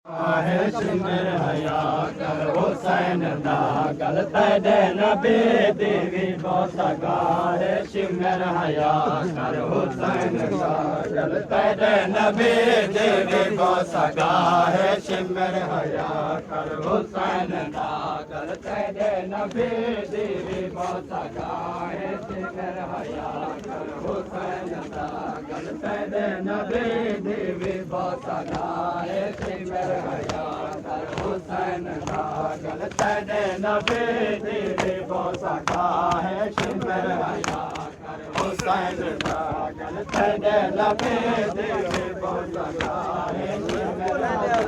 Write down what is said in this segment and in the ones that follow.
आहे सिमर हया कर हुसैन दा गल तेरे नबी देवी बोसगा है सिमर हया कर हुसैन दा गल तेरे नबी देवी बोसगा है सिमर हया कर हुसैन दा गल तेरे नबी देवी बोसगा है सिमर हया कर हुसैन दा गल तेरे नबी देवी बोसगा है सिमर हया कर हुसैन दा गल तेरे नबी देवी बोसगा है सिमर हया कर हुसैन दा गल तेरे नबी देवी बोसगा है सिमर हया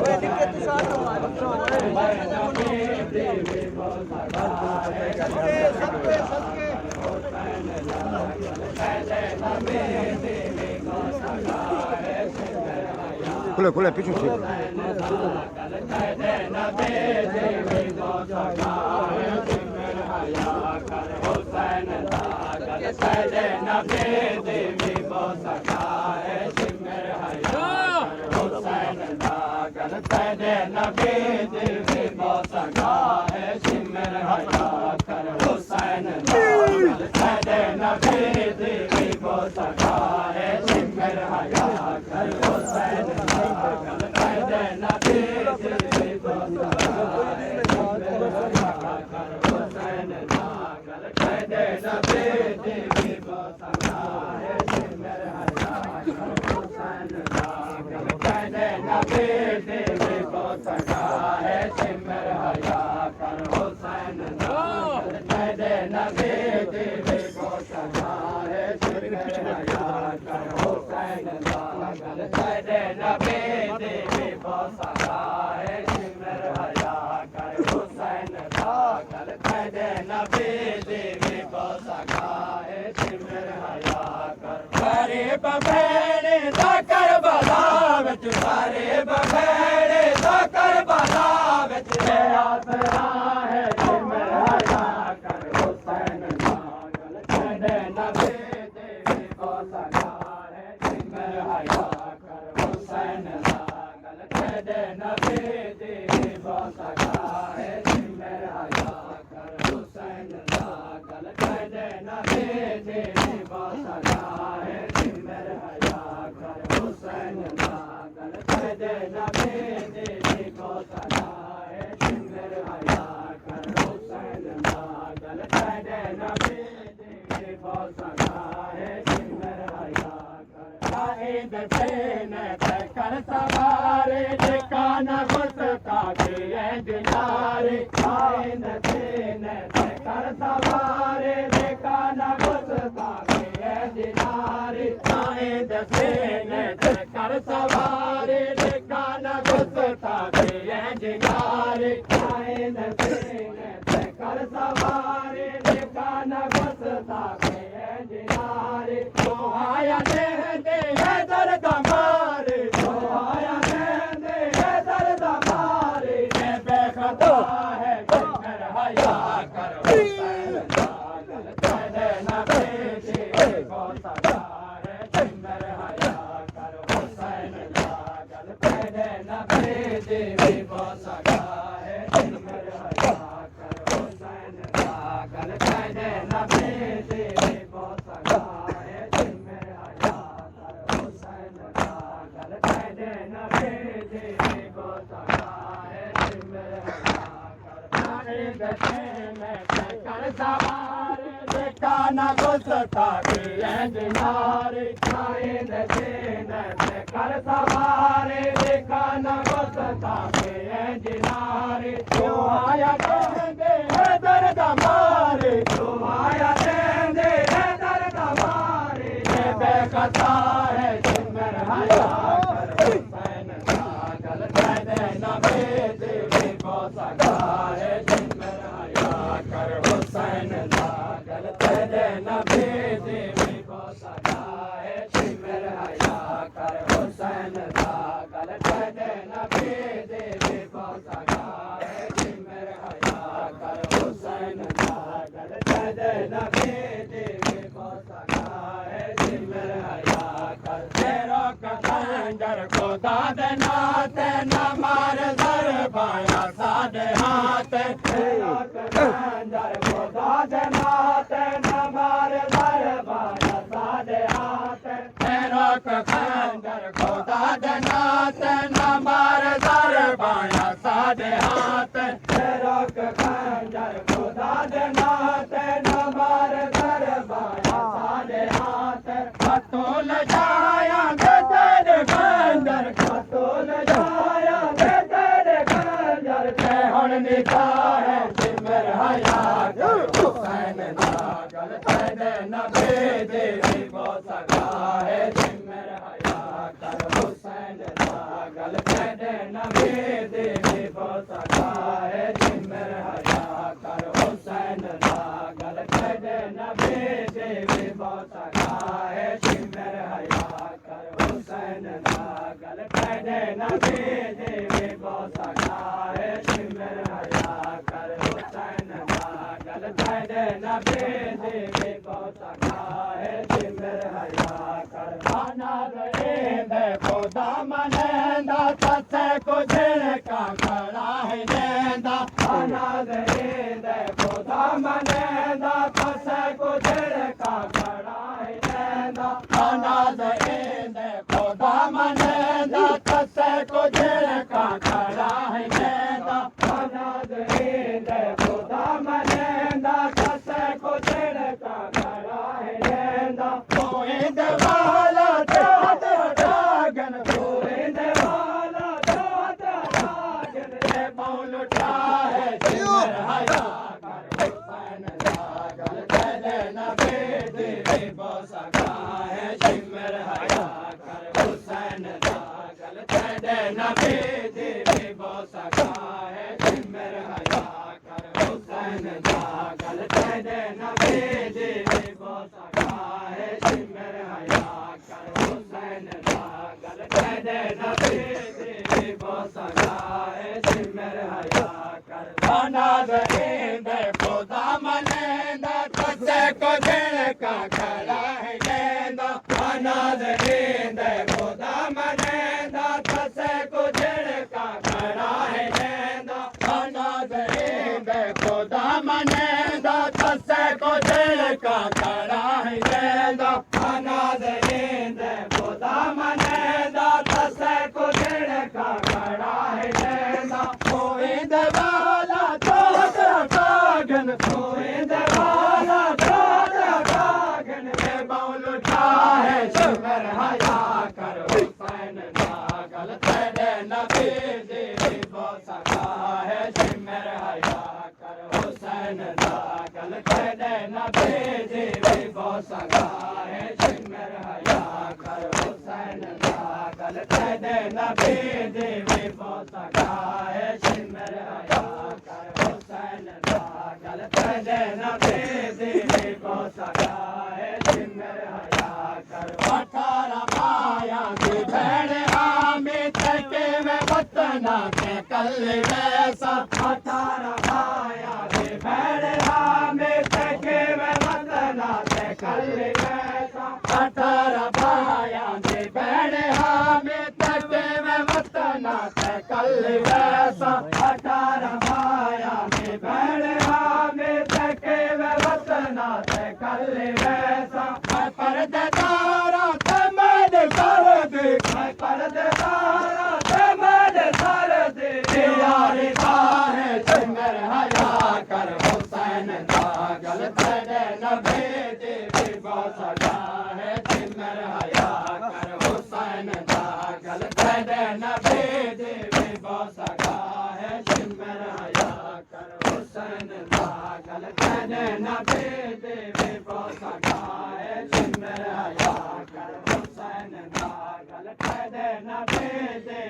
देवी बोसगा है हुसैन दा गल तेरे नबी देवी बोसगा है सिमर हया खुले पीछे से ते न मार सर पाया साढ़े हाथ खंजर खुदा दे नाते न मार सर पाया साढ़े हाथ रोक खंजर खुदा दे नाते न मार सर पाया साढ़े हाथ रोक खंजर खुदा दे नाते न मार सर पाया साढ़े हाथ खतोल जाया तेरे खंजर खतोल जाया तेरे खंजर ते हुण निका है सिमर हया हुसैन दा गल तेरे नबी दे वो सगा है सिमर हया कर हुसैन दा गल तेरे नबी दे वो सगा है सिमर हया कर हुसैन दा गल तेरे नबी दे वो सगा है सिमर हया कर हुसैन दा गल तेरे नबी दे वो सगा है सिमर हया कर हुसैन दा गल तेरे नबी दे वो सगा है सिमर हया कर खाना दे खुदा मनंदा ससे को झिड़का खड़ा है देंदा खाना दे खुदा मनंदा ससे को झिड़का खड़ा है देंदा खाना दे खुदा मनंदा ससे को झिड़का खड़ा है देंदा खाना दे खुदा मनंदा ससे को झिड़का खड़ा है देंदा कोई दवाला डागन कोई दवाला डागन रे बौल उठा है सिमर हया कर हुसैन दा गल तेरे नबी दे वो सगा है सिमर हया कर हुसैन दा गल तेरे नबी दे वो सगा है सिमर हया कर हुसैन दा गल तेरे नबी दे वो सगा है सिमर हया कर हुसैन दा गल तेरे नबी दे वो सगा है सिमर हया कर खाना दे खुदा मनंदा ससे को झिड़का खड़ा है देंदा खाना दे खुदा मनंदा ससे को झिड़का खड़ा है देंदा खाना दे खुदा मनंदा ससे को झिड़का खड़ा है देंदा खाना दे खुदा मनंदा ससे को झिड़का खड़ा है देंदा कोई दवाला डागन कोई दवाला डागन रे बौल उठा है सिमर हया कर हुसैन दा गल तेरे नबी दे वो सगा है सिमर हया कर हुसैन दा गल तेरे नबी दे वो सगा है सिमर हया कर हुसैन दा गल तेरे नबी दे वो सगा है सिमर हया कर हुसैन दा गल तेरे नबी दे वो सगा है सिमर हया कर 18 माया की भैण हामिद के में वतना के कल वैसा 18 माया की भैण हामिद के में वतना के कल वैसा 18 माया की भैण हामिद के में वतना के कल वैसा 18 माया की भैण हामिद के में वतना के कल वैसा पर्देदारा तमद कर दे पर्देदारा तमद कर दे यारी है सिमर हया कर हुसैन दा गल तेरे नबी दे वो सगा है सिमर हया कर हुसैन दा गल तेरे नबी दे वो सगा है सिमर हया कर हुसैन दा गल तेरे नबी दे वो सगा है सिमर हया कर हुसैन दा गल तेरे नबी दे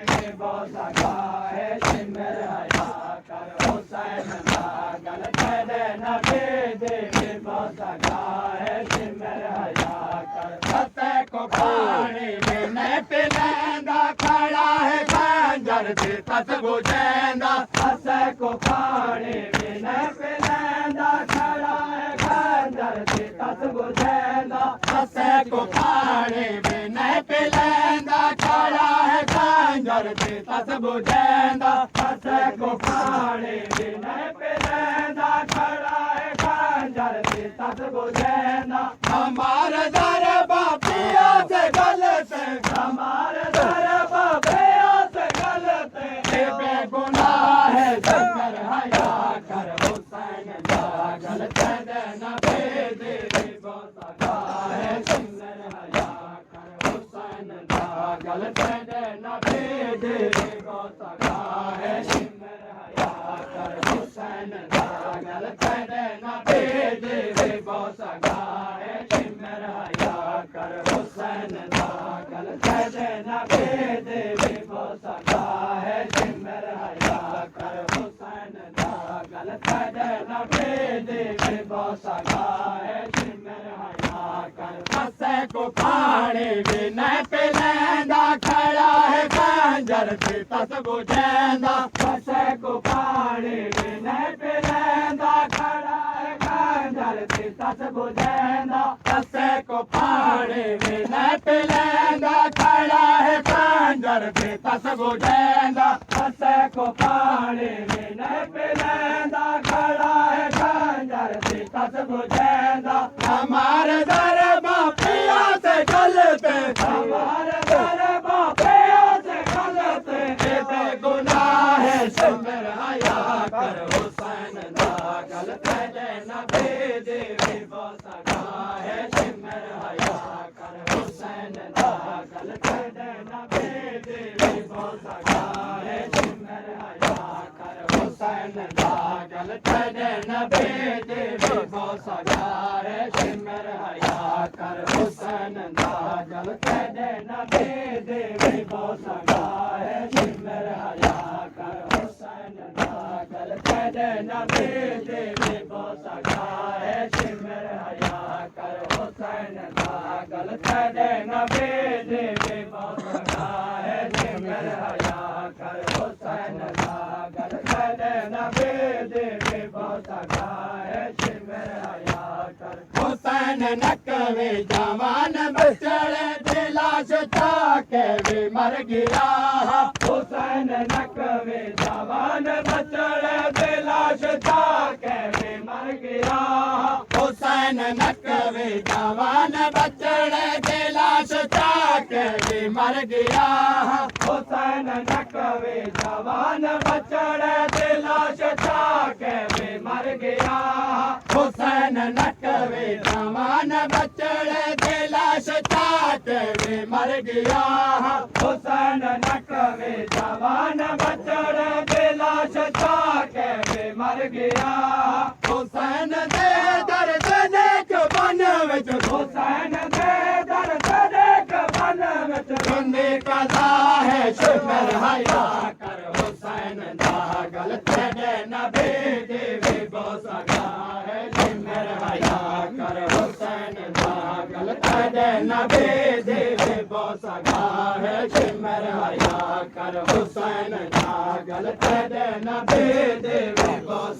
वो सगा है सिमर हया कर हुसैन दा गल तेरे नबी दे वो सगा है सिमर हया कर सते को पानी में न पिलेंदा खड़ा है खंजर से तस बुझेंदा सते को पानी में न पिलेंदा खड़ा है खंजर से तस बुझेंदा तसे को पानी बिना पिलेंदा खड़ा है खंजर से तस बुझेंदा तसे को पानी बिना पिलेंदा खड़ा है खंजर से तस बुझेंदा हमारे दर बापिया से गलत हमारे दर बापिया से गलत बेगुनाह है शंकर हया कर हुसैन दा गलत देना बेदे सगा है शंकर हया कर हुसैन दा गलत देना बेदे सगा है शंकर हया कर हुसैन दा गलत देना बेदे सगा है शंकर हया कर हुसैन दा गलत देना बेदे सगा है शंकर हया कर हुसैन दा गलत देना बेदे सगा है शंकर हया कर फसे को पानी बिना पिलेंदा खड़ा है खंजर से तस बुझेंदा फसे को पानी बिना पिलेंदा खड़ा है खंजर से तस बुझेंदा फसे को पानी बिना पिलेंदा खड़ा है खंजर से तस बुझेंदा फसे को पानी बिना पिलेंदा खड़ा है खंजर से तस बुझेंदा हमारे दर बापिया से गलत हमारे दर बापिया से गलत बेगुनाह है शंकर हया कर हुसैन दा गलत देना बेदे सगा है शंकर हया कर हुसैन दा गलत देना बेदे सगा है शंकर हया कर हुसैन दा गलत देना बेदे सगा है शंकर हया कर हुसैन दा गलत देना बेदे सगा है शंकर हया कर हुसैन दा गलत देना बेदे सगा है शंकर हया कर हुसैन दा गलत देना बेदे सगा है शंकर हया कर हुसैन दा गलत देना बेदे सगा है शंकर हया कर हुसैन नकवे जवान बचड़े दिलाश ताके भी मर गया हुसैन नकवे जवान बचड़े दिलाश ताके भी मर गया हुसैन नकवे जवान बचड़े दिलाश ताके भी मर गया हुसैन नकवे जवान बचड़े दिलाश ताके भी मर गया हुसैन नकवे जवान बचड़े दिलाश ताके भी मर गया हुसैन नकवे जवान बचड़े दिलाश ताके भी मर गया हुसैन दे दर्द देख बन विच हुसैन दे दर्द देख बन विच बंदे कदा है शंकर हया कर हुसैन दा गलत देना बेदे सगा है शंकर हया कर हुसैन दा गलत देना बेदे सगा है शंकर हया कर हुसैन दा गलत देना बेदे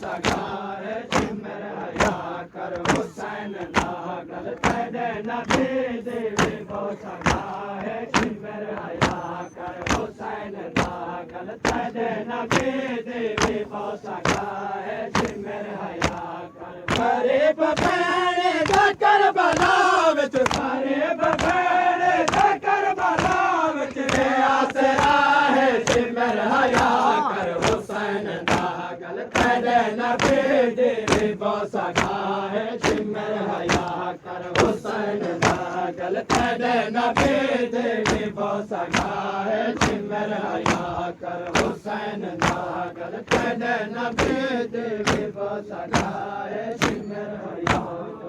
सगा है शंकर हया कर हुसैन दा गलत देना बेदे सगा है शंकर हया कर हुसैन दा गलत देना बेदे सगा है शंकर हया कर गरीब भैणे दा करबला विच गरीब भैणे दा करबला विच आसरा है शंकर हया कर हुसैन दा गलत देना बेदे सगा है शंकर हया कर हुसैन दा गलत देना बेदे सगा है शंकर हया कर हुसैन दा गलत देना बेदे सगा है